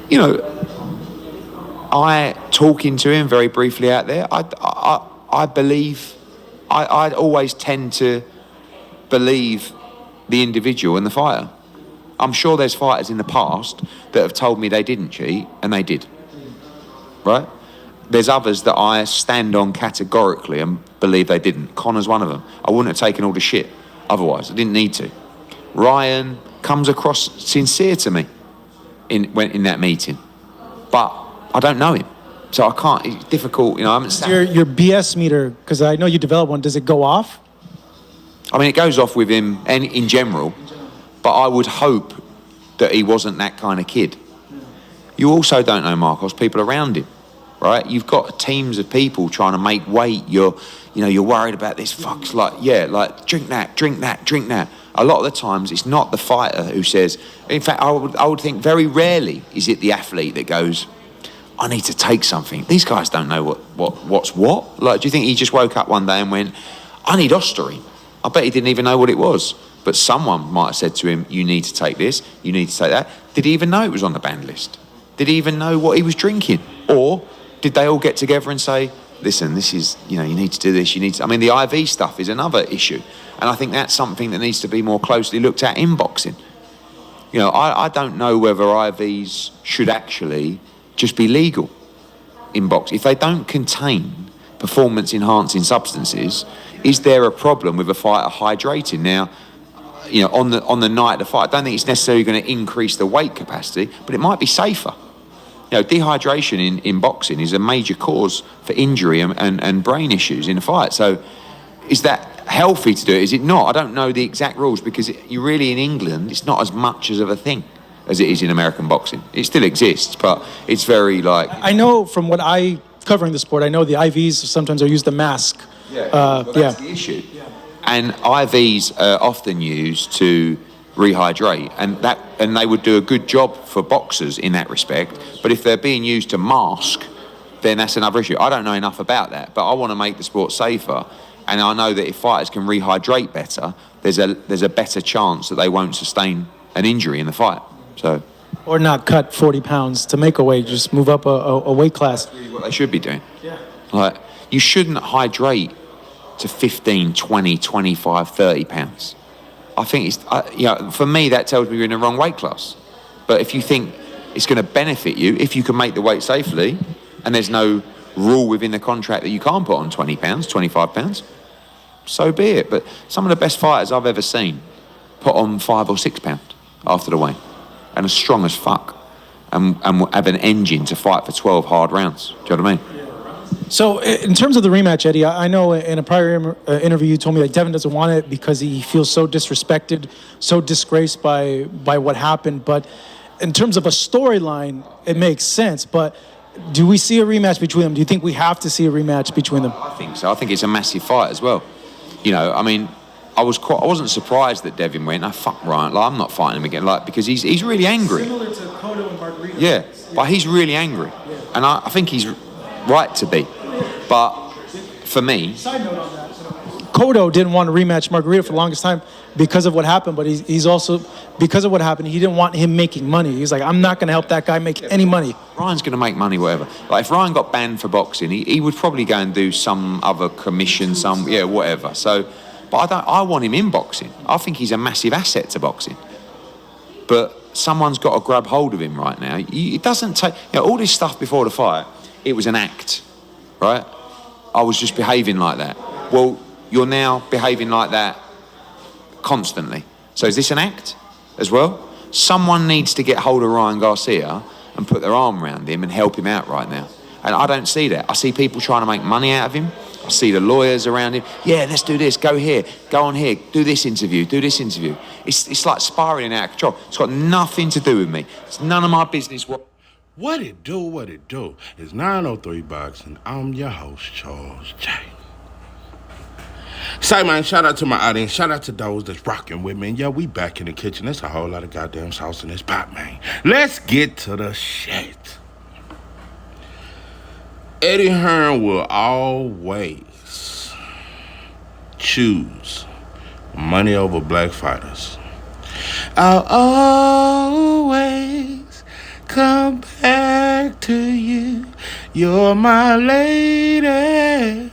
You know, I talking to him very briefly out there. I believe. I always tend to believe the individual and the fighter. I'm sure there's fighters in the past that have told me they didn't cheat, and they did. Right? There's others that I stand on categorically and believe they didn't. Connor's one of them. I wouldn't have taken all the shit otherwise. I didn't need to. Ryan comes across sincere to me in that meeting, but I don't know him, so I can't. It's difficult, you know. I haven't. Your BS meter, because I know you developed one. Does it go off? I mean, it goes off with him and in general, but I would hope that he wasn't that kind of kid. You also don't know, Marcos, people around him, right? You've got teams of people trying to make weight. You're worried about this. Fuck's like drink that. A lot of the times, it's not the fighter who says. In fact, I would think very rarely is it the athlete that goes, I need to take something. These guys don't know what's what. Like, do you think he just woke up one day and went, I need Ostarine? I bet he didn't even know what it was. But someone might have said to him, you need to take this, you need to take that. Did he even know it was on the banned list? Did he even know what he was drinking? Or did they all get together and say, listen, this is, you need to do this, you need to... I mean, the IV stuff is another issue. And I think that's something that needs to be more closely looked at in boxing. I don't know whether IVs should actually just be legal in boxing. If they don't contain performance-enhancing substances, is there a problem with a fighter hydrating? Now, on the night of the fight, I don't think it's necessarily going to increase the weight capacity, but it might be safer. Dehydration in boxing is a major cause for injury and brain issues in a fight. So is that healthy to do it? Is it not? I don't know the exact rules, because you really, in England, it's not as much of a thing as it is in American boxing. It still exists, but it's very I know from what covering the sport, I know the IVs sometimes are used to mask. That's the issue. Yeah. And IVs are often used to rehydrate, and they would do a good job for boxers in that respect. But if they're being used to mask, then that's another issue. I don't know enough about that, but I want to make the sport safer. And I know that if fighters can rehydrate better, there's a better chance that they won't sustain an injury in the fight. So, or not cut 40 pounds to make a weight, just move up a weight class. That's really what they should be doing. Yeah. You shouldn't hydrate to 15, 20, 25, 30 pounds. I think it's, for me, that tells me you're in the wrong weight class. But if you think it's going to benefit you, if you can make the weight safely, and there's no rule within the contract that you can't put on 20 pounds, 25 pounds, so be it. But some of the best fighters I've ever seen put on 5 or 6 pounds after the weigh, and are strong as fuck, and have an engine to fight for 12 hard rounds. Do you know what I mean? So in terms of the rematch, Eddie, I know in a prior interview you told me that Devin doesn't want it because he feels so disrespected, so disgraced by what happened. But in terms of a storyline, it makes sense. But do we see a rematch between them? Do you think we have to see a rematch between them? I think so. I think it's a massive fight as well. I mean, I wasn't surprised that Devin went, fuck Ryan, I'm not fighting him again, because he's really angry. Similar to Cotto and Margarito. Yeah, but he's really angry. Yeah. And I think he's right to be. But for me... Side note on that. Cotto didn't want to rematch Margarito for the longest time because of what happened, but he's also, because of what happened, he didn't want him making money. He's like, I'm not going to help that guy make any money. Ryan's going to make money, whatever. If Ryan got banned for boxing, he would probably go and do some other commission, whatever. So, but I want him in boxing. I think he's a massive asset to boxing. But someone's got to grab hold of him right now. It doesn't take... all this stuff before the fight, it was an act, right? I was just behaving like that. Well, you're now behaving like that constantly. So is this an act as well? Someone needs to get hold of Ryan Garcia and put their arm around him and help him out right now. And I don't see that. I see people trying to make money out of him. I see the lawyers around him. Yeah, let's do this. Go here. Go on here. Do this interview. Do this interview. It's like spiraling out of control. It's got nothing to do with me. It's none of my business. What it do? It's 903 Boxing. I'm your host, Charles J. Say, man, shout out to my audience. Shout out to those that's rocking with me. And, we back in the kitchen. There's a whole lot of goddamn sauce in this pot, man. Let's get to the shit. Eddie Hearn will always choose money over black fighters. I'll always come back to you. You're my lady,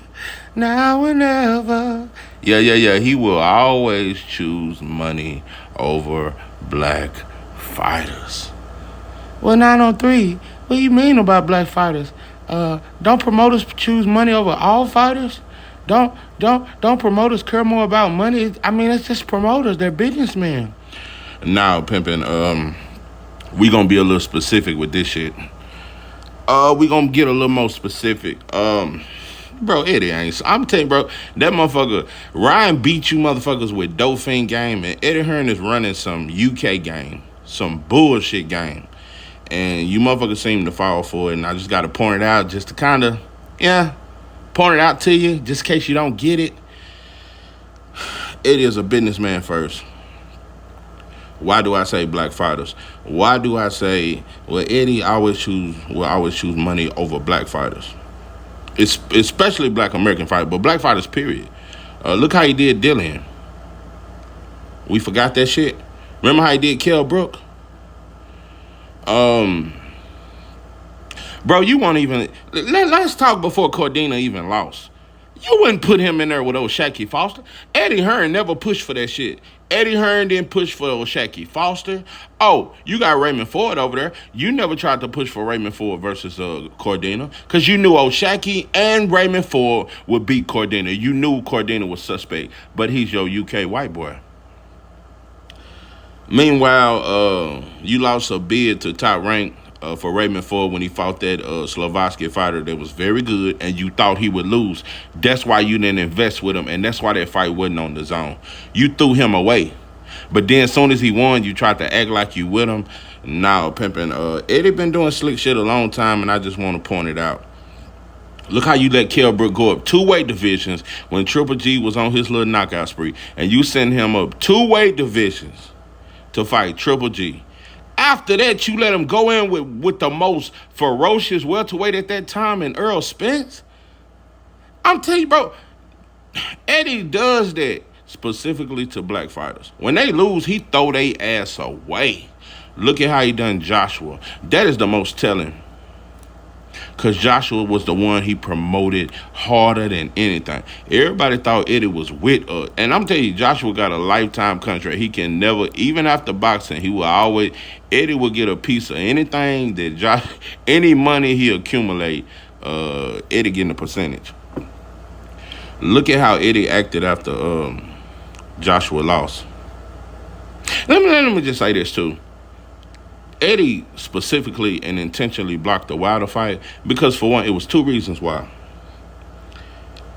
now and ever. Yeah. He will always choose money over black fighters. Well, 903, what do you mean about black fighters? Don't promoters choose money over all fighters? Don't promoters care more about money? I mean, it's just promoters. They're businessmen. Now, pimpin', we gonna be a little specific with this shit. We gonna get a little more specific. Bro, Eddie ain't. I'm telling you, bro, that motherfucker, Ryan beat you motherfuckers with Dauphin game, and Eddie Hearn is running some UK game, some bullshit game. And you motherfuckers seem to fall for it, and I just got to point it out just to kind of, point it out to you, just in case you don't get it. Eddie is a businessman first. Why do I say black fighters? Why do I say, well, Eddie will always choose money over black fighters? It's especially black American fighters, but black fighters, period. Look how he did Dillian. We forgot that shit. Remember how he did Kell Brook? Bro, you won't even... Let's talk before Cordina even lost. You wouldn't put him in there with old Shaquille Foster. Eddie Hearn never pushed for that shit. Eddie Hearn didn't push for old Shaquille Foster. Oh, you got Raymond Ford over there. You never tried to push for Raymond Ford versus Cordina, because you knew old Shaquille and Raymond Ford would beat Cordina. You knew Cordina was suspect, but he's your UK white boy. Meanwhile, you lost a bid to Top Rank for Raymond Ford when he fought that Slovakian fighter that was very good, and you thought he would lose. That's why you didn't invest with him, and that's why that fight wasn't on the zone. You threw him away. But then as soon as he won, you tried to act like you with him. Now, pimpin', Eddie been doing slick shit a long time, and I just want to point it out. Look how you let Kell Brook go up 2 weight divisions when Triple G was on his little knockout spree, and you send him up 2 weight divisions to fight Triple G. After that, you let him go in with the most ferocious welterweight at that time in Earl Spence. I'm telling you, bro, Eddie does that specifically to black fighters. When they lose, he throw their ass away. Look at how he done Joshua. That is the most telling. Because Joshua was the one he promoted harder than anything. Everybody thought Eddie was with us. And I'm telling you, Joshua got a lifetime contract. He can never, even after boxing, he will always, Eddie will get a piece of anything that any money he accumulate, Eddie getting a percentage. Look at how Eddie acted after Joshua lost. Let me just say this too. Eddie specifically and intentionally blocked the Wilder fight because, for one, it was 2 reasons why.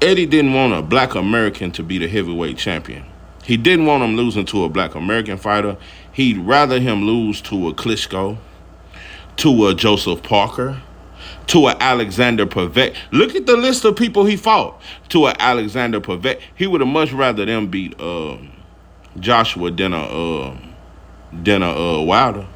Eddie didn't want a black American to be the heavyweight champion. He didn't want him losing to a black American fighter. He'd rather him lose to a Klitschko, to a Joseph Parker, to a Alexander Pavek. Look at the list of people he fought. To a Alexander Pavek. He would have much rather them beat Joshua than a Wilder.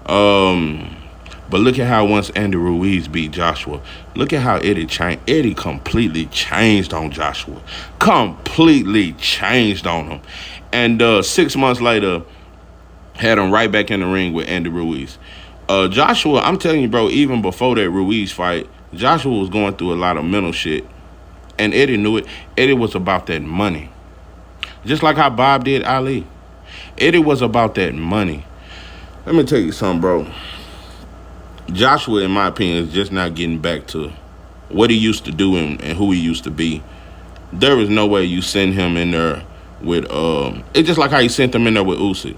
But look at how once Andy Ruiz beat Joshua, look at how Eddie changed. Eddie completely changed on Joshua. Completely changed on him. And 6 months later, had him right back in the ring with Andy Ruiz. Joshua, I'm telling you, bro, even before that Ruiz fight, Joshua was going through a lot of mental shit. And Eddie knew it. Eddie was about that money. Just like how Bob did Ali. Eddie was about that money. Let me tell you something, bro. Joshua, in my opinion, is just not getting back to what he used to do and who he used to be. There is no way you send him in there with... it's just like how you sent him in there with Usyk.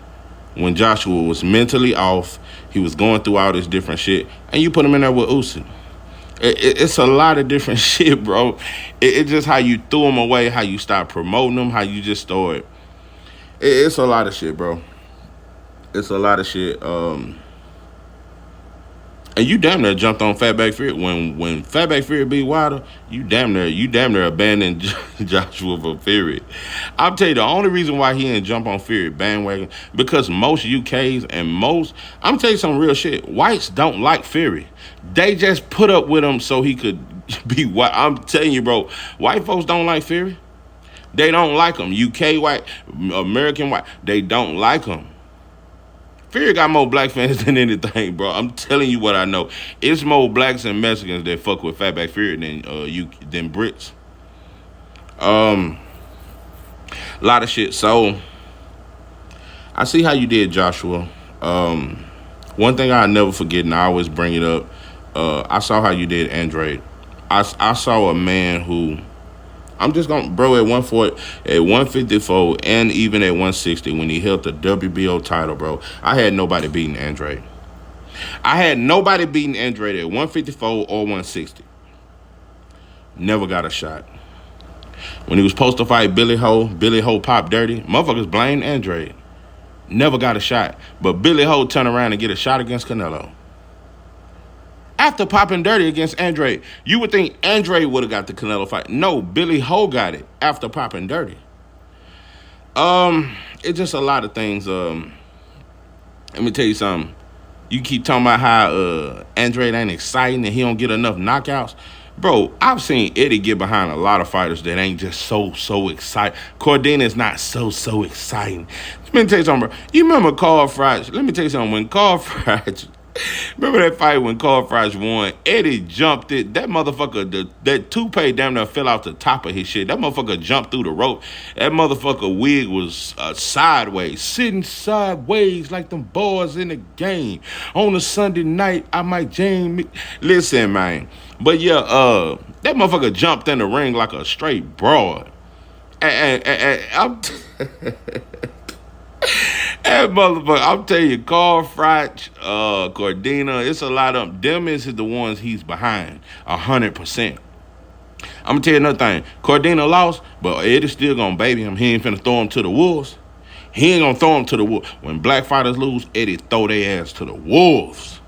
When Joshua was mentally off, he was going through all this different shit, and you put him in there with Usyk. It's a lot of different shit, bro. It's just how you threw him away, how you stopped promoting him, how you just started. It's a lot of shit, bro. It's a lot of shit. And you damn near jumped on Fatback Fury. When Fatback Fury beat Wilder, you damn near abandoned Joshua for Fury. I'll tell you, the only reason why he didn't jump on Fury bandwagon, because most UKs and I'm telling you some real shit, whites don't like Fury. They just put up with him so he could be white. I'm telling you, bro, white folks don't like Fury. They don't like him. UK white, American white, they don't like him. Fury got more black fans than anything, bro. I'm telling you what I know. It's more blacks and Mexicans that fuck with Fatback Fury than Brits. A lot of shit. So I see how you did, Joshua. One thing I'll never forget, and I always bring it up. I saw how you did Andrade. I saw a man who, I'm just gonna, bro, at 140, at 154, and even at 160 when he held the WBO title, bro. I had nobody beating Andrade. I had nobody beating Andrade at 154 or 160. Never got a shot. When he was supposed to fight Billy Ho popped dirty. Motherfuckers blamed Andrade. Never got a shot. But Billy Ho turned around and get a shot against Canelo. After popping dirty against Andrade, you would think Andrade would have got the Canelo fight. No, Billy Ho got it after popping dirty. It's just a lot of things. Let me tell you something. You keep talking about how Andrade ain't exciting and he don't get enough knockouts. Bro, I've seen Eddie get behind a lot of fighters that ain't just so exciting. Cordina is not so exciting. Let me tell you something, bro. You remember Carl Froch? Let me tell you something. When Carl Froch, remember that fight when Carl Froch won? Eddie jumped it. That motherfucker, that toupee damn near fell off the top of his shit. That motherfucker jumped through the rope. That motherfucker wig was sideways, sitting sideways like them boys in the game. On a Sunday night, I might jam. Listen, man. But yeah, that motherfucker jumped in the ring like a straight broad. I'm that motherfucker, I'm telling you, Carl Froch, Cordina, it's a lot of them. Them is the ones he's behind, 100%. I'm gonna tell you another thing. Cordina lost, but Eddie's still gonna baby him. He ain't finna throw him to the wolves. He ain't gonna throw him to the wolves. When black fighters lose, Eddie throw their ass to the wolves.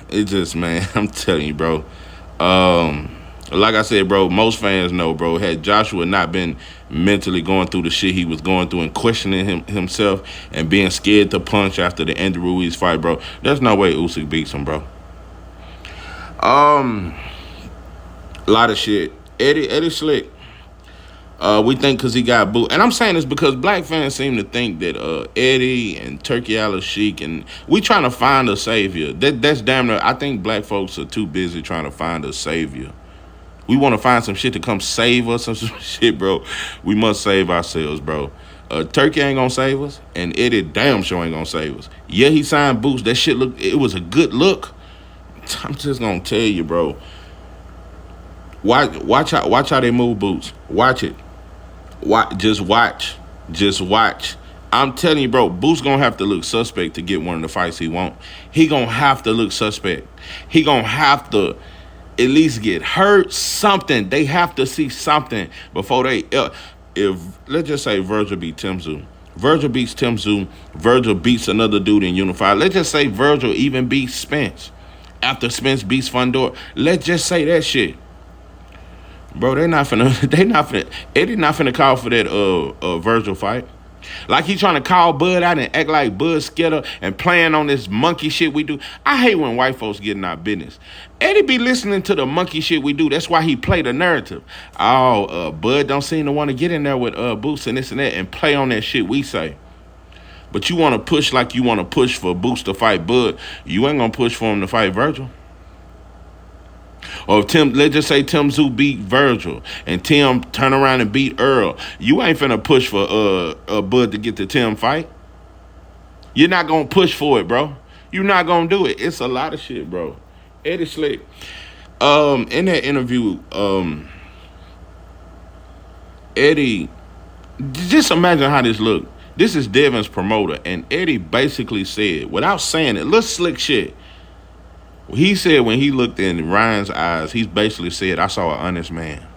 It just, man, I'm telling you, bro. Like I said, bro, most fans know, bro, had Joshua not been mentally going through the shit he was going through and questioning himself and being scared to punch after the Andy Ruiz fight, bro, there's no way Usyk beats him, bro. A lot of shit. Eddie slick. We think because he got booed. And I'm saying this because black fans seem to think that Eddie and Turkey Al-Sheikh, and we trying to find a savior. That's damn near, I think black folks are too busy trying to find a savior. We want to find some shit to come save us, some shit, bro. We must save ourselves, bro. Turkey ain't gonna save us, and Eddie damn sure ain't gonna save us. Yeah, he signed Boots. That shit it was a good look. I'm just gonna tell you, bro. Watch how they move Boots. Watch it. Just watch. I'm telling you, bro, Boots gonna have to look suspect to get one of the fights he want. He gonna have to look suspect. He gonna have to at least get hurt, something. They have to see something before they, if let's just say Virgil beat Tim Tszyu. Virgil beats Tim Tszyu. Virgil beats another dude in Unified. Let's just say Virgil even beats Spence. After Spence beats Fundora. Let's just say that shit. Bro, Eddie not finna call for that Virgil fight. Like he trying to call Bud out and act like Bud scared and playing on this monkey shit we do. I hate when white folks get in our business. Eddie be listening to the monkey shit we do. That's why he play the narrative. Bud don't seem to want to get in there with Boots and this and that and play on that shit we say. But you want to push like you want to push for Boots to fight Bud. You ain't gonna push for him to fight Virgil. Or let's just say Tim Tszyu beat Virgil and Tim turn around and beat Earl. You ain't finna push for Bud to get the Tim fight. You're not gonna push for it, bro. You're not gonna do it. It's a lot of shit, bro. Eddie slick. In that interview, Eddie, just imagine how this looked. This is Devin's promoter, and Eddie basically said, without saying it, little slick shit. He said when he looked in Ryan's eyes, he basically said, I saw an honest man.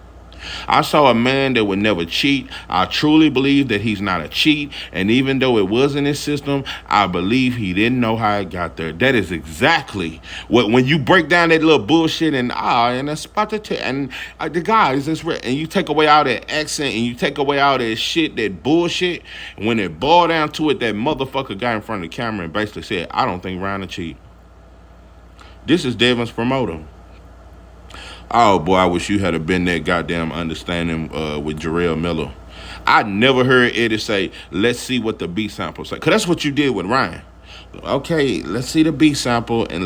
I saw a man that would never cheat. I truly believe that he's not a cheat. And even though it was in his system, I believe he didn't know how it got there. That is exactly what, when you break down that little bullshit and that's about to and the guys, that's real. And you take away all that accent and you take away all that shit, that bullshit. When it boiled down to it, that motherfucker got in front of the camera and basically said, I don't think Ryan a cheat. This is Devin's promoter. Oh, boy, I wish you had been that goddamn understanding with Jarrell Miller. I never heard Eddie say, let's see what the B sample say. Because that's what you did with Ryan. Okay, let's see the B sample, and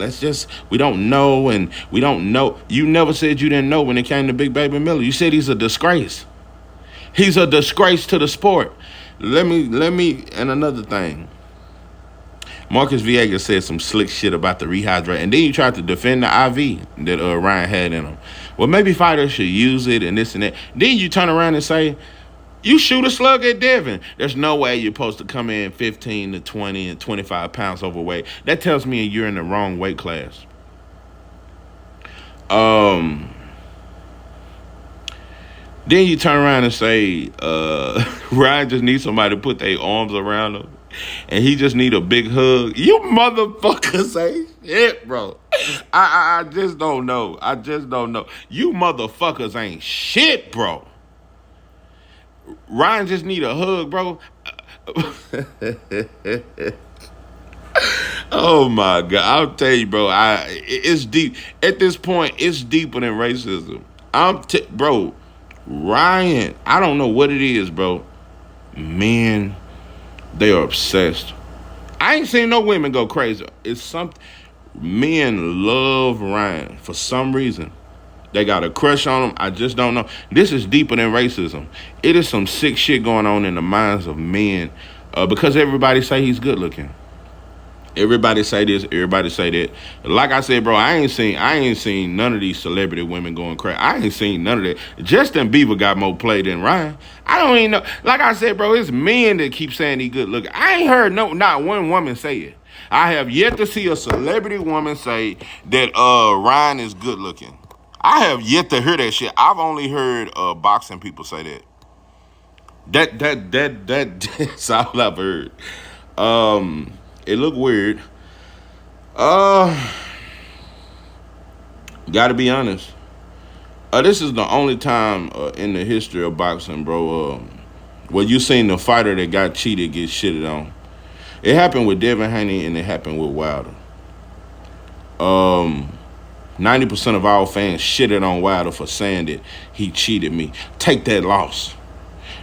we don't know, and we don't know. You never said you didn't know when it came to Big Baby Miller. You said he's a disgrace. He's a disgrace to the sport. Let me, and another thing. Marcus Villegas said some slick shit about the rehydrate, and then you tried to defend the IV that Ryan had in him. Well, maybe fighters should use it and this and that. Then you turn around and say, you shoot a slug at Devin. There's no way you're supposed to come in 15 to 20 and 25 pounds overweight. That tells me you're in the wrong weight class. Then you turn around and say, Ryan just needs somebody to put their arms around him. And he just need a big hug. You motherfuckers ain't shit, bro. I just don't know. I just don't know. You motherfuckers ain't shit, bro. Ryan just need a hug, bro. Oh my God. I'll tell you, bro. It's deep. At this point, it's deeper than racism. Bro, Ryan, I don't know what it is, bro. Men, they are obsessed. I ain't seen no women go crazy. It's something. Men love Ryan for some reason. They got a crush on him. I just don't know. This is deeper than racism. It is some sick shit going on in the minds of men because everybody say he's good looking. Everybody say this. Everybody say that. Like I said, bro, I ain't seen none of these celebrity women going crazy. I ain't seen none of that. Justin Bieber got more play than Ryan. I don't even know. Like I said, bro, it's men that keep saying he good looking. I ain't heard not one woman say it. I have yet to see a celebrity woman say that Ryan is good looking. I have yet to hear that shit. I've only heard boxing people say that. That's all I've heard. It looked weird. Gotta be honest. This is the only time in the history of boxing, bro, where you seen the fighter that got cheated get shitted on. It happened with Devin Haney and it happened with Wilder. 90% of our fans shitted on Wilder for saying that he cheated me. Take that loss.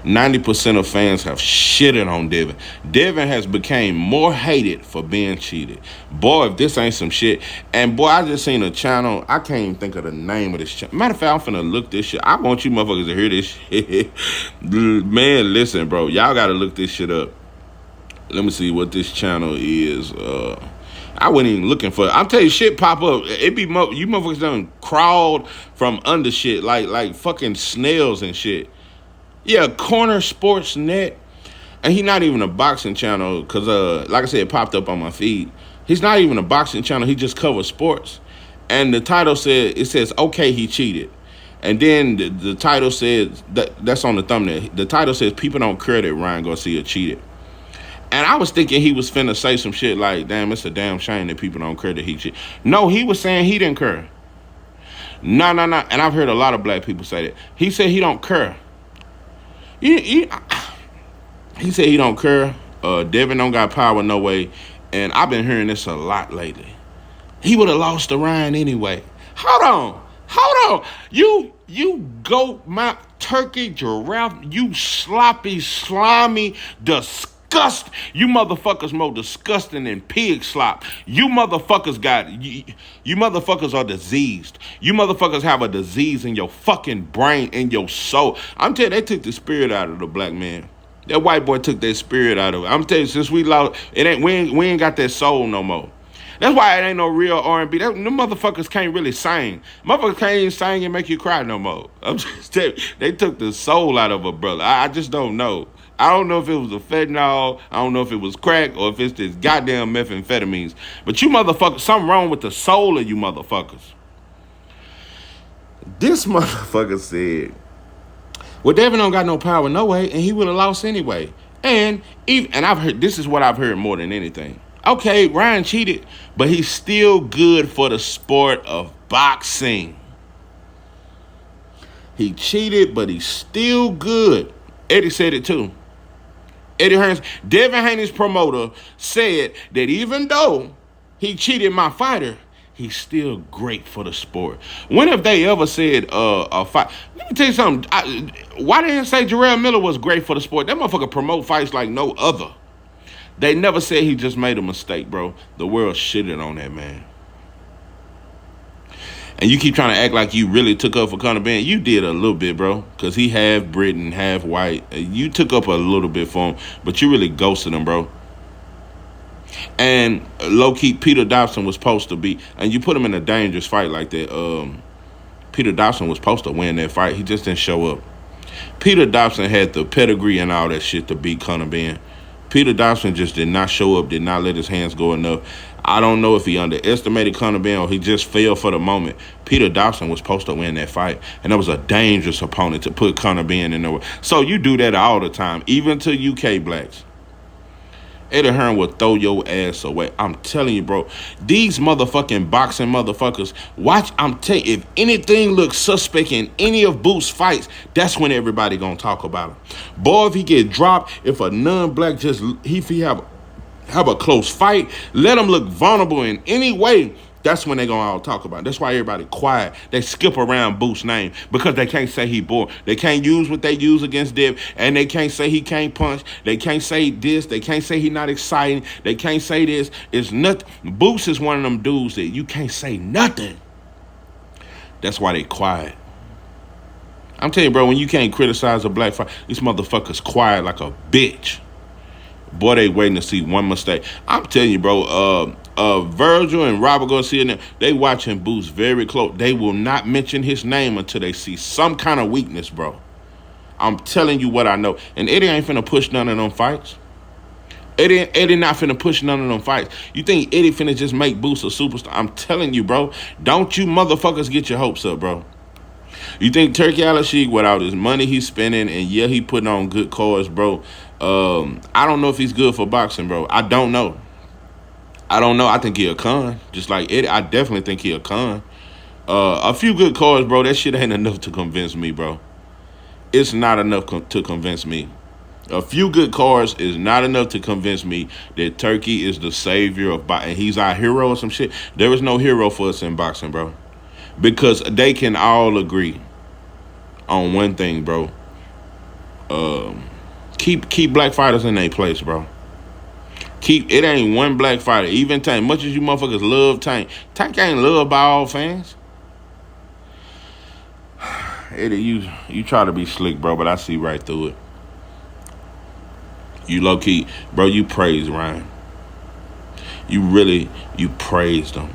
90% of fans have shitted on Devin. Devin has become more hated for being cheated. Boy, if this ain't some shit. And boy, I just seen a channel. I can't even think of the name of this channel. Matter of fact, I'm finna look this shit. I want you motherfuckers to hear this shit. Man, listen, bro. Y'all gotta look this shit up. Let me see what this channel is. I wasn't even looking for it. I'm telling you, shit pop up. It be you motherfuckers done crawled from under shit like fucking snails and shit. Yeah, Corner Sports Net. And he not even a boxing channel because, like I said, it popped up on my feed. He's not even a boxing channel. He just covers sports. And the title says, okay, he cheated. And then the title says, that's on the thumbnail. The title says, people don't care that Ryan Garcia cheated. And I was thinking he was finna say some shit like, damn, it's a damn shame that people don't care that he cheated. No, he was saying he didn't care. No. And I've heard a lot of black people say that. He said he don't care. He said he don't care. Devin don't got power no way. And I've been hearing this a lot lately. He would have lost to Ryan anyway. Hold on. You goat, mouth, turkey, giraffe, you sloppy, slimy, disgusting. You motherfuckers more disgusting than pig slop. You motherfuckers you motherfuckers are diseased. You motherfuckers have a disease in your fucking brain, in your soul. I'm telling you, they took the spirit out of the black man. That white boy took that spirit out of it. I'm telling you, since we lost, we ain't got that soul no more. That's why it ain't no real R&B. Them motherfuckers can't really sing. Motherfuckers can't even sing and make you cry no more. I'm just telling you, they took the soul out of a brother. I just don't know. I don't know if it was a fentanyl. I don't know if it was crack or if it's this goddamn methamphetamines. But you motherfuckers, something wrong with the soul of you motherfuckers. This motherfucker said, well, Devin don't got no power no way, and he would have lost anyway. And I've heard, this is what I've heard more than anything. Okay, Ryan cheated, but he's still good for the sport of boxing. He cheated, but he's still good. Eddie said it too. Eddie Hearn, Devin Haney's promoter, said that even though he cheated my fighter, he's still great for the sport. When have they ever said a fight? Let me tell you something. Why they didn't say Jarrell Miller was great for the sport? That motherfucker promote fights like no other. They never said he just made a mistake, bro. The world shitted on that man. And you keep trying to act like you really took up for Conor Benn. You did a little bit, bro, because he half Britain, half white. You took up a little bit for him, but you really ghosted him, bro. And low-key, Peter Dobson was supposed to be, and you put him in a dangerous fight like that. Peter Dobson was supposed to win that fight. He just didn't show up. Peter Dobson had the pedigree and all that shit to beat Conor Benn. Peter Dobson just did not show up, did not let his hands go enough. I don't know if he underestimated Conor Benn or he just failed for the moment. Peter Dobson was supposed to win that fight, and that was a dangerous opponent to put Conor Benn in there. So you do that all the time, even to UK blacks. Eddie Hearn will throw your ass away. I'm telling you, bro. These motherfucking boxing motherfuckers, watch, I'm telling you, if anything looks suspect in any of Booth's fights, that's when everybody gonna talk about him. Boy, if he get dropped, if a non-black just, if he have a close fight, let him look vulnerable in any way, that's when they gonna all talk about it. That's why everybody quiet. They skip around Booth's name because they can't say he bored. They can't use what they use against Dev, and they can't say he can't punch. They can't say this. They can't say he not exciting. They can't say this. It's nothing. Booth is one of them dudes that you can't say nothing. That's why they quiet. I'm telling you, bro, when you can't criticize a black fight, these motherfuckers quiet like a bitch. Boy, they waiting to see one mistake. I'm telling you, bro, Virgil and Robert Garcia, they watching Boots very close. They will not mention his name until they see some kind of weakness, bro. I'm telling you what I know. And Eddie ain't finna push none of them fights. Eddie not finna push none of them fights. You think Eddie finna just make Boots a superstar? I'm telling you, bro. Don't you motherfuckers get your hopes up, bro. You think Turkey Al-Sheikh, with all this money he's spending, and yeah, he putting on good cards, bro. I don't know if he's good for boxing, bro. I don't know. I think he a con. Just like Eddie, I definitely think he a con. A few good cards, bro. That shit ain't enough to convince me, bro. It's not enough to convince me. A few good cards is not enough to convince me that Turkey is the savior of boxing. He's our hero or some shit. There is no hero for us in boxing, bro. Because they can all agree on one thing, bro. Keep black fighters in their place, bro. It ain't one black fighter. Even Tank, much as you motherfuckers love Tank ain't loved by all fans. Eddie, you try to be slick, bro, but I see right through it. You low key, bro. You praise Ryan. You praised him.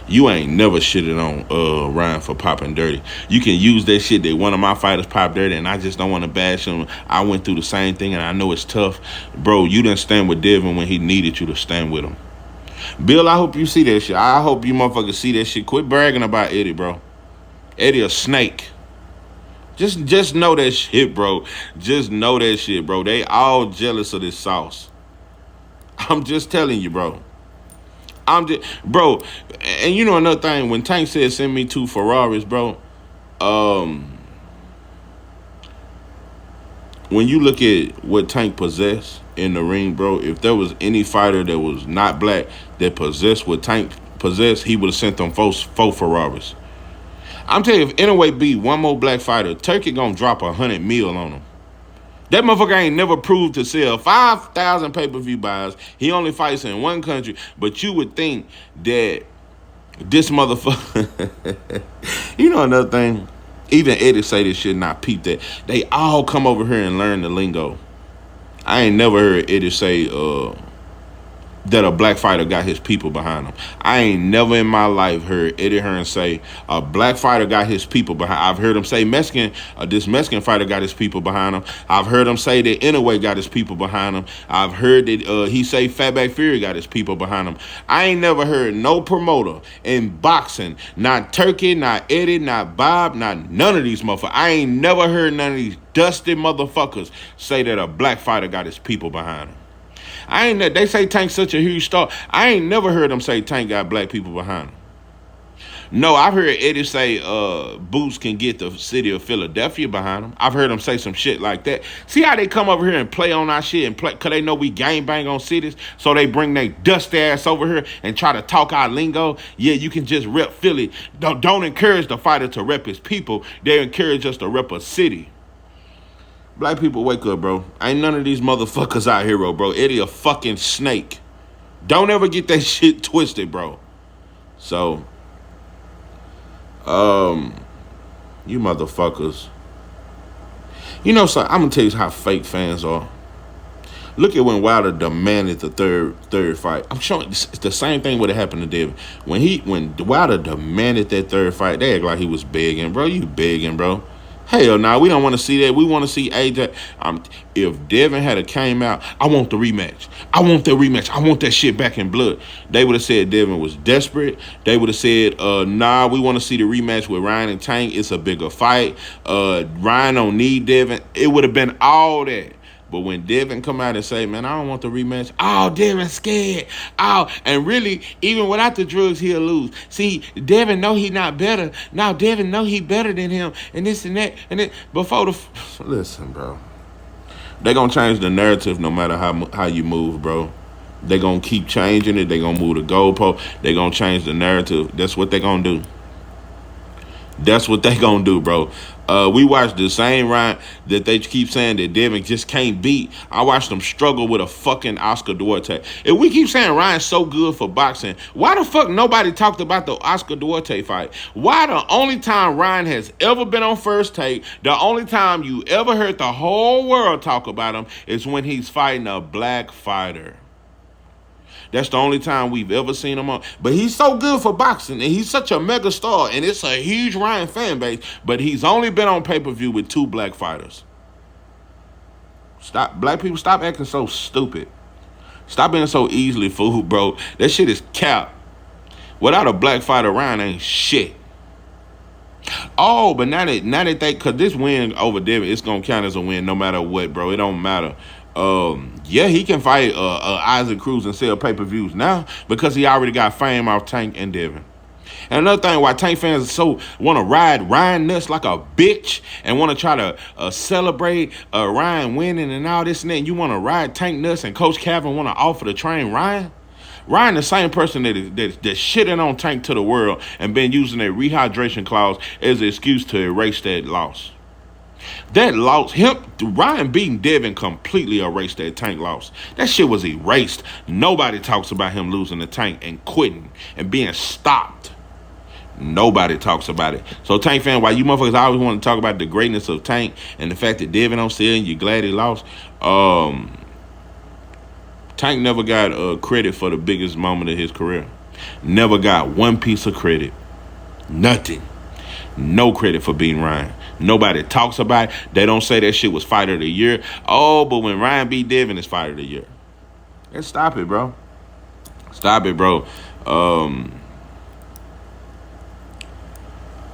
You ain't never shitted on Ryan for popping dirty. You can use that shit that one of my fighters popped dirty, and I just don't want to bash him. I went through the same thing, and I know it's tough. Bro, you didn't stand with Devin when he needed you to stand with him. Bill, I hope you see that shit. I hope you motherfuckers see that shit. Quit bragging about Eddie, bro. Eddie a snake. Just know that shit, bro. Just know that shit, bro. They all jealous of this sauce. I'm just telling you, bro. Bro, and you know another thing, when Tank said send me 2 Ferraris, bro, when you look at what Tank possessed in the ring, bro, if there was any fighter that was not black that possessed what Tank possessed, he would have sent them 4 Ferraris. I'm telling you, if anyway be one more black fighter, Turkey gonna drop 100 mil on him. That motherfucker ain't never proved to sell 5,000 pay-per-view buys. He only fights in one country. But you would think that this motherfucker... You know another thing? Even Eddie say this shit, not peep that. They all come over here and learn the lingo. I ain't never heard Eddie say that a black fighter got his people behind him. I ain't never in my life heard Eddie Hearn say a black fighter got his people behind. I've heard him say this Mexican fighter got his people behind him. I've heard him say that Inoue got his people behind him. I've heard that he say Fatback Fury got his people behind him. I ain't never heard no promoter in boxing, not Turkey, not Eddie, not Bob, not none of these motherfuckers. I ain't never heard none of these dusty motherfuckers say that a black fighter got his people behind him. They say Tank's such a huge star. I ain't never heard them say Tank got black people behind him. No, I've heard Eddie say Boots can get the city of Philadelphia behind him. I've heard him say some shit like that. See how they come over here and play on our shit and play, because they know we gang bang on cities, so they bring their dust ass over here and try to talk our lingo. Yeah, you can just rep Philly. Don't encourage the fighter to rep his people. They encourage us to rep a city. Black people, wake up, bro. Ain't none of these motherfuckers our hero, bro. Eddie a fucking snake. Don't ever get that shit twisted, bro. So, you motherfuckers. You know, so I'm gonna tell you how fake fans are. Look at when Wilder demanded the third fight. I'm showing it's the same thing would have happened to David. When Wilder demanded that third fight, they act like he was begging, bro. You begging, bro. Hell no, we don't want to see that. We want to see AJ. If Devin had came out, I want the rematch. I want the rematch. I want that shit back in blood. They would have said Devin was desperate. They would have said, nah, we want to see the rematch with Ryan and Tank. It's a bigger fight. Ryan don't need Devin. It would have been all that. But when Devin come out and say, man, I don't want the rematch. Oh, Devin's scared. Oh, and really, even without the drugs, he'll lose. See, Devin know he not better. Now Devin know he better than him. And this and that. And then before the... Listen, bro. They going to change the narrative no matter how you move, bro. They going to keep changing it. They going to move the goalpost. They going to change the narrative. That's what they going to do. That's what they gonna do, bro. We watched the same Ryan that they keep saying that Devin just can't beat. I watched them struggle with a fucking Oscar Duarte. If we keep saying Ryan's so good for boxing, why the fuck nobody talked about the Oscar Duarte fight? Why the only time Ryan has ever been on First Take, the only time you ever heard the whole world talk about him is when he's fighting a black fighter? That's the only time we've ever seen him on. But he's so good for boxing, and he's such a mega star, and it's a huge Ryan fan base, but he's only been on pay-per-view with 2 black fighters. Black people, stop acting so stupid. Stop being so easily fooled, bro. That shit is cap. Without a black fighter, Ryan ain't shit. Oh, but now that they, because this win over Devin, it's going to count as a win no matter what, bro. It don't matter. Yeah, he can fight Isaac Cruz and sell pay-per-views now because he already got fame off Tank and Devin. And another thing why Tank fans so want to ride Ryan nuts like a bitch and want to try to celebrate Ryan winning and all this and that, and you want to ride Tank nuts and Coach Calvin want to offer to train Ryan? Ryan, the same person that shitting on Tank to the world and been using a rehydration clause as an excuse to erase that loss. That loss, Ryan beating Devin completely erased that Tank loss. That shit was erased. Nobody talks about him losing the Tank and quitting and being stopped. Nobody talks about it. So Tank fan, why you motherfuckers always want to talk about the greatness of Tank and the fact that Devin don't sell and you glad he lost, Tank never got credit for the biggest moment of his career. Never got one piece of credit. Nothing. No credit for beating Ryan. Nobody talks about it. They don't say that shit was fighter of the year. Oh, but when Ryan beat Devin, it's fighter of the year. Let's stop it, bro. Stop it, bro.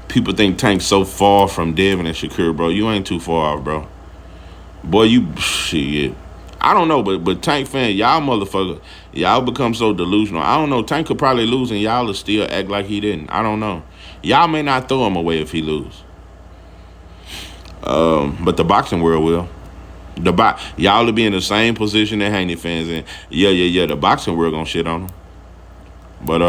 People think Tank's so far from Devin and Shakur, bro. You ain't too far off, bro. Boy, you shit. I don't know, but Tank fan, y'all motherfucker, y'all become so delusional. I don't know. Tank could probably lose and y'all will still act like he didn't. I don't know. Y'all may not throw him away if he lose. But the boxing world will. Y'all will be in the same position that Haney fans in. Yeah. The boxing world gonna shit on him. But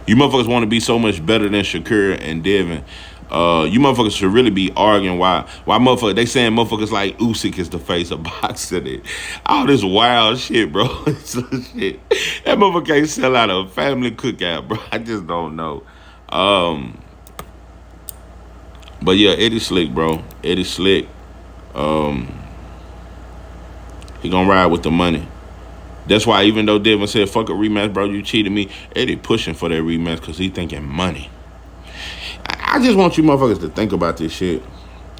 you motherfuckers want to be so much better than Shakur and Devin. You motherfuckers should really be arguing why motherfuckers, they saying motherfuckers like Usyk is the face of boxing. All this wild shit, bro. Shit. That motherfucker can't sell out a family cookout, bro. I just don't know. But yeah, Eddie slick, bro. Eddie slick. He gonna ride with the money. That's why even though Devin said, fuck a rematch, bro, you cheated me, Eddie pushing for that rematch because he thinking money. I just want you motherfuckers to think about this shit.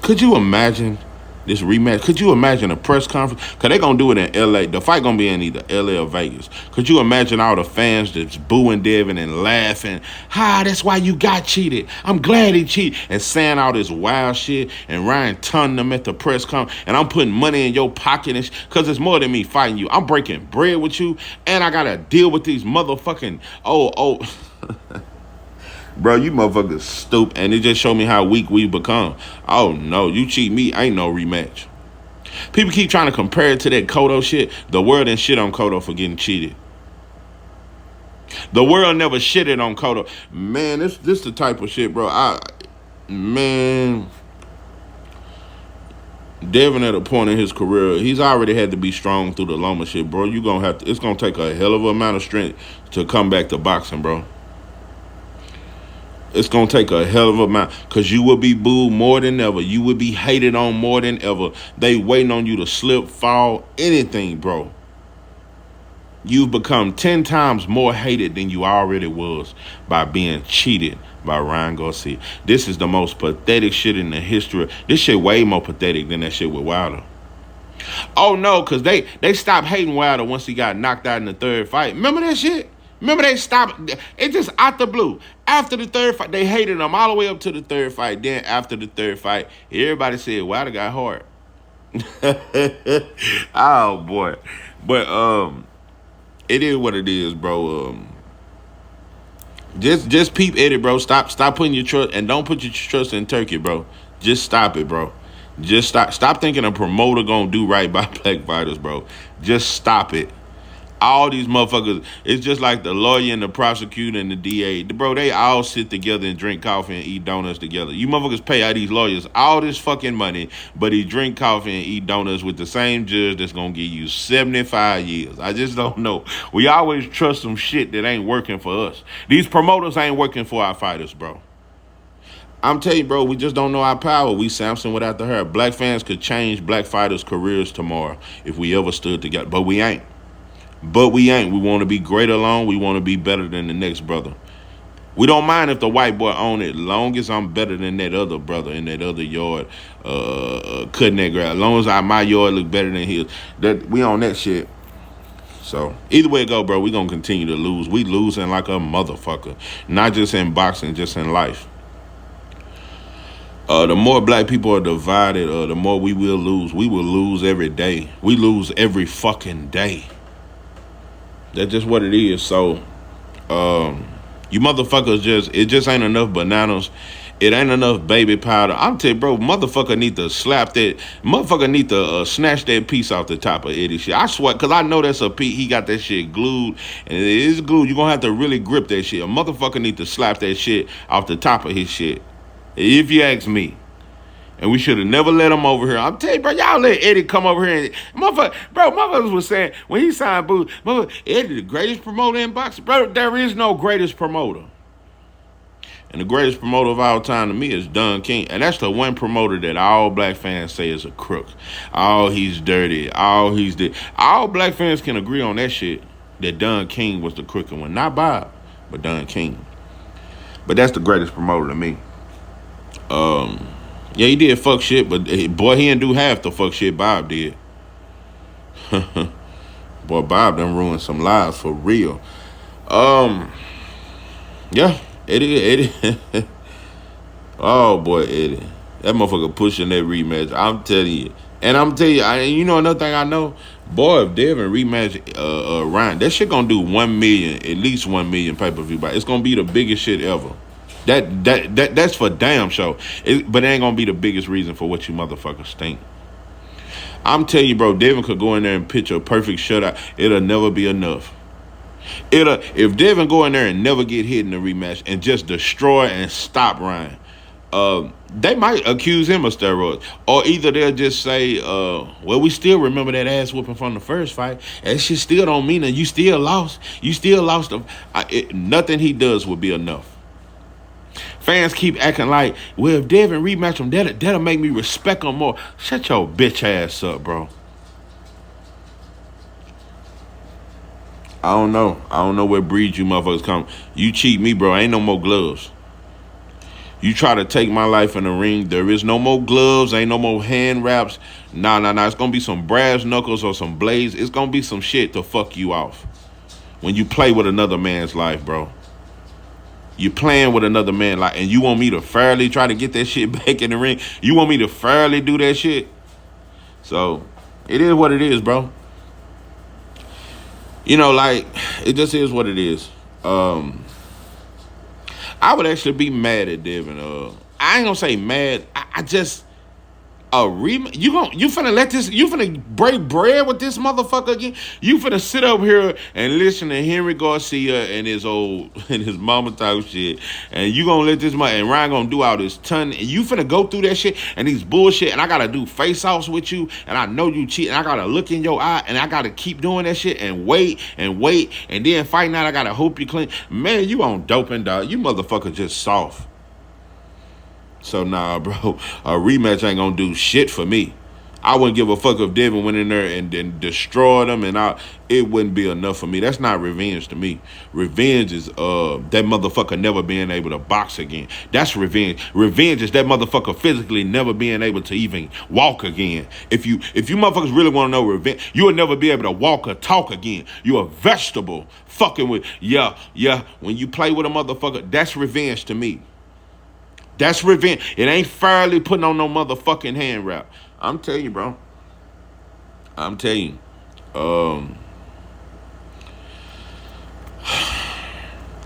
Could you imagine this rematch? Could you imagine a press conference? Because they going to do it in L.A. The fight going to be in either L.A. or Vegas. Could you imagine all the fans that's booing Devin and laughing? That's why you got cheated. I'm glad he cheated. And saying all this wild shit. And Ryan tunning them at the press conference. And I'm putting money in your pocket. Because it's more than me fighting you. I'm breaking bread with you. And I got to deal with these motherfucking... Bro, you motherfuckers stupid. And it just showed me how weak we become. Oh, no, you cheat me, ain't no rematch. People keep trying to compare it to that Cotto shit. The world didn't shit on Cotto for getting cheated. The world never shitted on Cotto. Man, this the type of shit, bro. Man, Devin at a point in his career, he's already had to be strong through the Loma shit, bro. You gonna have to. It's gonna take a hell of a amount of strength to come back to boxing, bro. It's gonna take a hell of a amount, cause you will be booed more than ever. You will be hated on more than ever. They waiting on you to slip, fall, anything, bro. You've become 10 times more hated than you already was by being cheated by Ryan Garcia. This is the most pathetic shit in the history. This shit way more pathetic than that shit with Wilder. Oh no, cause they stopped hating Wilder once he got knocked out in the third fight. Remember that shit? Remember they stopped, it just out the blue. After the third fight, they hated him all the way up to the third fight. Then after the third fight, everybody said Wilder got hard. Oh boy. But it is what it is, bro. Just peep Eddie, bro. Stop putting your trust, and don't put your trust in Turkey, bro. Just stop it, bro. Just stop thinking a promoter gonna do right by black fighters, bro. Just stop it. All these motherfuckers, it's just like the lawyer and the prosecutor and the DA. Bro, they all sit together and drink coffee and eat donuts together. You motherfuckers pay out these lawyers all this fucking money, but he drink coffee and eat donuts with the same judge that's gonna give you 75 years. I just don't know. We always trust some shit that ain't working for us. These promoters ain't working for our fighters, bro. I'm telling you, bro, we just don't know our power. We Samson without the hair. Black fans could change black fighters' careers tomorrow if we ever stood together, but we ain't. We want to be great alone. We want to be better than the next brother. We don't mind if the white boy own it, long as I'm better than that other brother in that other yard, cutting that grass. As long as my yard look better than his, that we on that shit. So either way it go, bro, we gonna continue to lose. We losing like a motherfucker, not just in boxing, just in life. The more black people are divided, the more we will lose. We will lose every day. We lose every fucking day. That's just what it is. So, you motherfuckers it just ain't enough bananas. It ain't enough baby powder. I'm telling you, bro, motherfucker need to slap that. Motherfucker need to snatch that piece off the top of Eddie shit. I swear, because I know that's a piece. He got that shit glued. And it is glued. You're going to have to really grip that shit. A motherfucker need to slap that shit off the top of his shit. If you ask me. And we should have never let him over here. I'm telling you, bro, y'all let Eddie come over here. And motherfuckers was saying, when he signed Booth, Eddie the greatest promoter in boxing. Bro, there is no greatest promoter. And the greatest promoter of all time to me is Don King. And that's the one promoter that all black fans say is a crook. Oh, he's dirty. Oh, he's the. All black fans can agree on that shit, that Don King was the crooked one. Not Bob, but Don King. But that's the greatest promoter to me. Yeah, he did fuck shit, but boy, he didn't do half the fuck shit Bob did. Boy, Bob done ruined some lives for real. Yeah, Eddie. Oh boy, Eddie, that motherfucker pushing that rematch. I'm telling you, you know another thing I know, boy, if Devin rematch Ryan, that shit gonna do 1 million, at least 1 million pay-per-view. It's gonna be the biggest shit ever. That's for damn sure. But it ain't gonna be the biggest reason for what you motherfuckers think. I'm telling you, bro, Devin could go in there and pitch a perfect shutout. It'll never be enough. If Devin go in there and never get hit in the rematch and just destroy and stop Ryan, they might accuse him of steroids. Or either they'll just say, well, we still remember that ass whooping from the first fight. That shit still don't mean that you still lost. You still lost. Nothing he does will be enough. Fans keep acting like, well, if Devin rematch him, that'll make me respect him more. Shut your bitch ass up, bro. I don't know where breed you motherfuckers come. You cheat me, bro. Ain't no more gloves. You try to take my life in the ring, there is no more gloves, ain't no more hand wraps. Nah. It's going to be some brass knuckles or some blades. It's going to be some shit to fuck you off when you play with another man's life, bro. You playing with another man, and you want me to fairly try to get that shit back in the ring? You want me to fairly do that shit? So, it is what it is, bro. You know, it just is what it is. I would actually be mad at Devin. I ain't gonna say mad. I just you finna let this, you finna break bread with this motherfucker again? You finna sit up here and listen to Henry Garcia and his mama talk shit, and you gonna let this and Ryan gonna do all this ton, and you finna go through that shit and these bullshit, and I gotta do face-offs with you, and I know you cheat, and I gotta look in your eye, and I gotta keep doing that shit and wait, and then fight night I gotta hope you clean. Man, you on doping, dog. You motherfucker just soft. So nah, bro, a rematch ain't gonna do shit for me. I wouldn't give a fuck if Devin went in there and then destroyed him, and it wouldn't be enough for me. That's not revenge to me. Revenge is that motherfucker never being able to box again. That's revenge. Revenge is that motherfucker physically never being able to even walk again. If you motherfuckers really want to know revenge, you will never be able to walk or talk again. You're a vegetable fucking with yeah. When you play with a motherfucker, that's revenge to me. That's revenge. It ain't fairly putting on no motherfucking hand wrap. I'm telling you, bro. I'm telling you.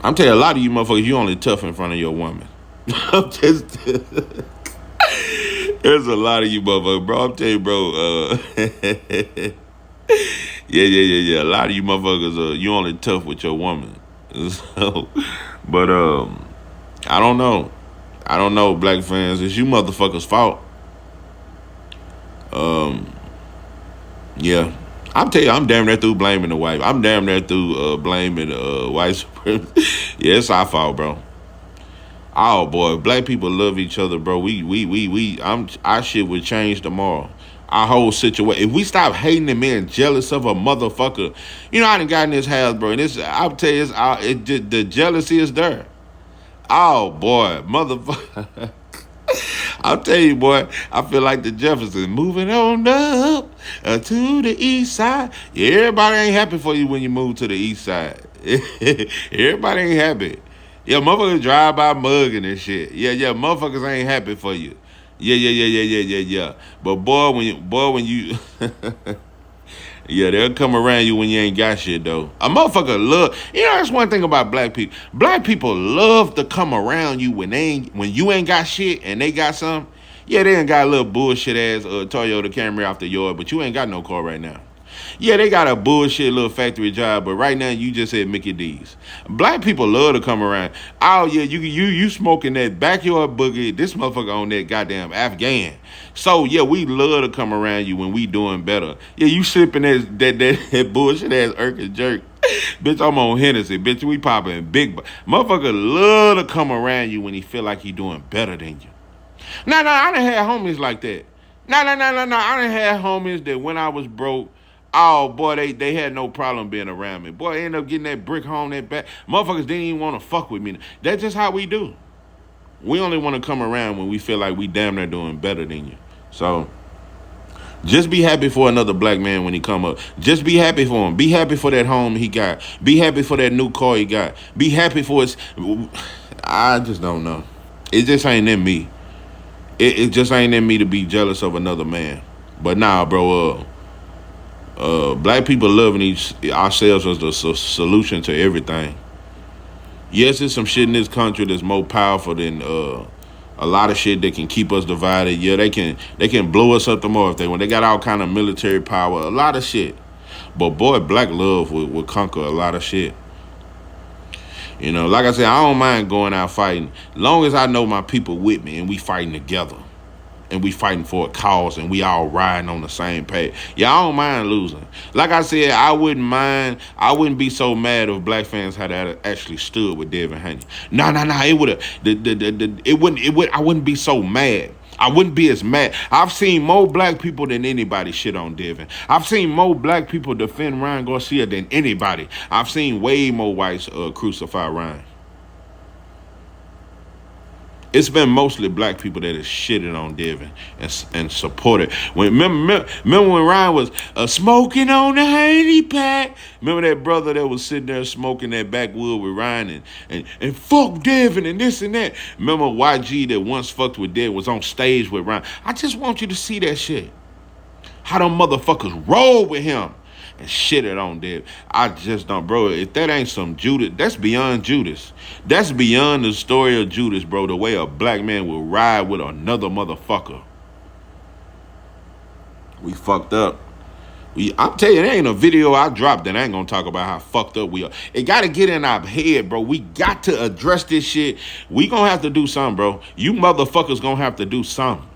I'm telling you, a lot of you motherfuckers, you only tough in front of your woman. I'm just there's a lot of you motherfuckers, bro. I'm telling you, bro. Yeah. A lot of you motherfuckers, you only tough with your woman. So, but I don't know. Black fans. It's you motherfuckers' fault. Yeah. I'm telling you, I'm damn near through blaming the wife. I'm damn near through blaming white supremacy. Yeah, it's our fault, bro. Oh boy, black people love each other, bro. Our shit would change tomorrow. Our whole situation. If we stop hating and being jealous of a motherfucker, I done got in this house, bro. And I'll tell you, the jealousy is there. Oh boy, motherfucker. I'll tell you, boy, I feel like the Jeffersons moving on up to the east side. Yeah, everybody ain't happy for you when you move to the east side. Everybody ain't happy. Yeah, motherfuckers drive by mugging and shit. Yeah, motherfuckers ain't happy for you. Yeah. But boy, when you yeah, they'll come around you when you ain't got shit, though. A motherfucker love. That's one thing about black people. Black people love to come around you when you ain't got shit and they got something. Yeah, they ain't got a little bullshit ass Toyota Camry off the yard, but you ain't got no car right now. Yeah, they got a bullshit little factory job, but right now you just at Mickey D's. Black people love to come around. Oh yeah, you smoking that backyard boogie. This motherfucker on that goddamn Afghan. So yeah, we love to come around you when we doing better. Yeah, you sipping that bullshit ass Urkel jerk. Bitch, I'm on Hennessy. Bitch, we popping big. Motherfucker love to come around you when he feel like he doing better than you. Nah, I done had homies like that. Nah. I done had homies that when I was broke, oh, boy, they had no problem being around me. Boy, I ended up getting that brick home, that back. Motherfuckers didn't even want to fuck with me. That's just how we do. We only want to come around when we feel like we damn near doing better than you. So, just be happy for another black man when he come up. Just be happy for him. Be happy for that home he got. Be happy for that new car he got. Be happy for his... I just don't know. It just ain't in me. It just ain't in me to be jealous of another man. But nah, bro, black people loving ourselves as the solution to everything. Yes, there's some shit in this country that's more powerful than a lot of shit that can keep us divided. Yeah, they can blow us up the more if they want. They got all kind of military power, a lot of shit. But boy, black love will conquer a lot of shit. Like I said, I don't mind going out fighting, long as I know my people with me and we fighting together. And we fighting for a cause and we all riding on the same page. Yeah, I don't mind losing. Like I said, I wouldn't be so mad if black fans had actually stood with Devin Haney. Nah, it would I wouldn't be so mad. I wouldn't be as mad. I've seen more black people than anybody shit on Devin. I've seen more black people defend Ryan Garcia than anybody. I've seen way more whites crucify Ryan. It's been mostly black people that has shitted on Devin and supported. Remember when Ryan was smoking on the Haney pack? Remember that brother that was sitting there smoking that backwood with Ryan and fuck Devin and this and that? Remember YG that once fucked with Devin was on stage with Ryan? I just want you to see that shit. How them motherfuckers roll with him. and shitted on Dev. I just don't, bro. If that ain't some Judas, that's beyond Judas. That's beyond the story of Judas, bro. The way a black man will ride with another motherfucker. We fucked up. I'm telling you, there ain't a video I dropped that I ain't gonna talk about how fucked up we are. It gotta get in our head, bro. We got to address this shit. We gonna have to do something, bro. You motherfuckers gonna have to do something.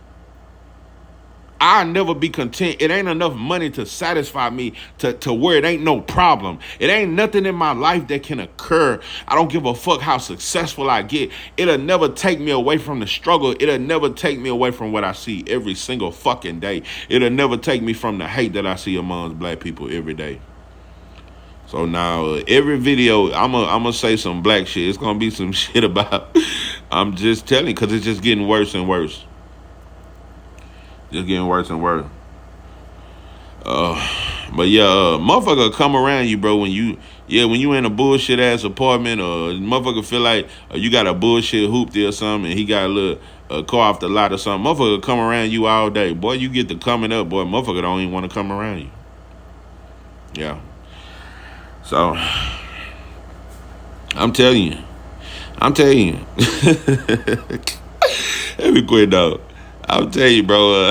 I'll never be content. It ain't enough money to satisfy me to where it ain't no problem. It ain't nothing in my life that can occur. I don't give a fuck how successful I get. It'll never take me away from the struggle. It'll never take me away from what I see every single fucking day. It'll never take me from the hate that I see amongst black people every day. So now every video, I'm gonna say some black shit. It's gonna be some shit about, I'm just telling you, because it's just getting worse and worse. Just getting worse and worse. But yeah, motherfucker come around you, bro, when you in a bullshit ass apartment, or motherfucker feel like you got a bullshit hoop there or something, and he got a little car off the lot or something. Motherfucker come around you all day. Boy, you get to coming up, boy, motherfucker don't even want to come around you. Yeah. So, I'm telling you. Let me quit, though. I'll tell you, bro.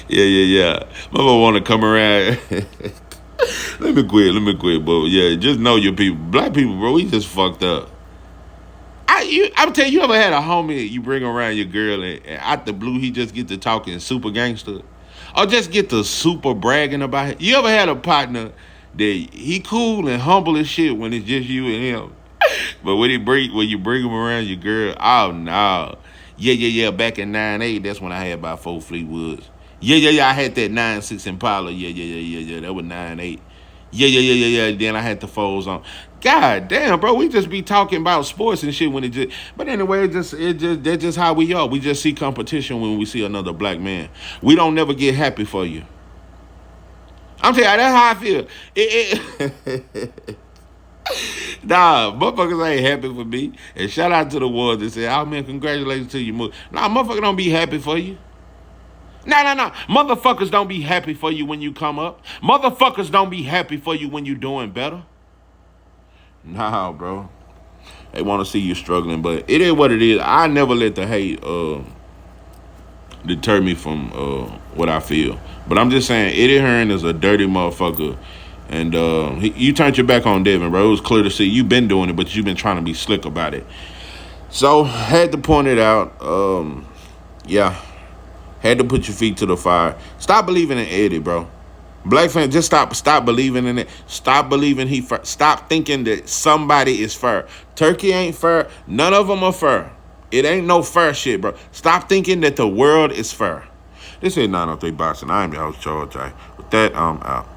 Yeah. Motherfucker want to come around. Let me quit, but yeah, just know your people. Black people, bro, we just fucked up. I'm telling you, you ever had a homie you bring around your girl and out the blue he just get to talking super gangster? Or just get to super bragging about it? You ever had a partner that he cool and humble as shit when it's just you and him? But when you bring him around your girl, oh no. Yeah, back in 9'8", that's when I had about 4 Fleetwoods. Yeah, I had that 9'6" Impala. Yeah, that was 9'8". Yeah, then I had the foes on. God damn, bro, we just be talking about sports and shit when it just, but anyway, that's just how we are. We just see competition when we see another black man. We don't never get happy for you. I'm telling you, that's how I feel. Nah, motherfuckers ain't happy for me. And shout out to the ones that say, oh man, congratulations to you. Nah, motherfuckers don't be happy for you. Nah. Motherfuckers don't be happy for you when you come up. Motherfuckers don't be happy for you when you doing better. Nah, bro. They want to see you struggling, but it is what it is. I never let the hate deter me from what I feel. But I'm just saying, Eddie Hearn is a dirty motherfucker. And you turned your back on Devin, bro. It was clear to see. You've been doing it, but you've been trying to be slick about it. So, had to point it out. Yeah. Had to put your feet to the fire. Stop believing in Eddie, bro. Black fans, just stop believing in it. Stop believing he fair. Stop thinking that somebody is fair. Turkey ain't fair. None of them are fair. It ain't no fair shit, bro. Stop thinking that the world is fair. This is 903 Boxing. I am your host, George. With that, I'm out.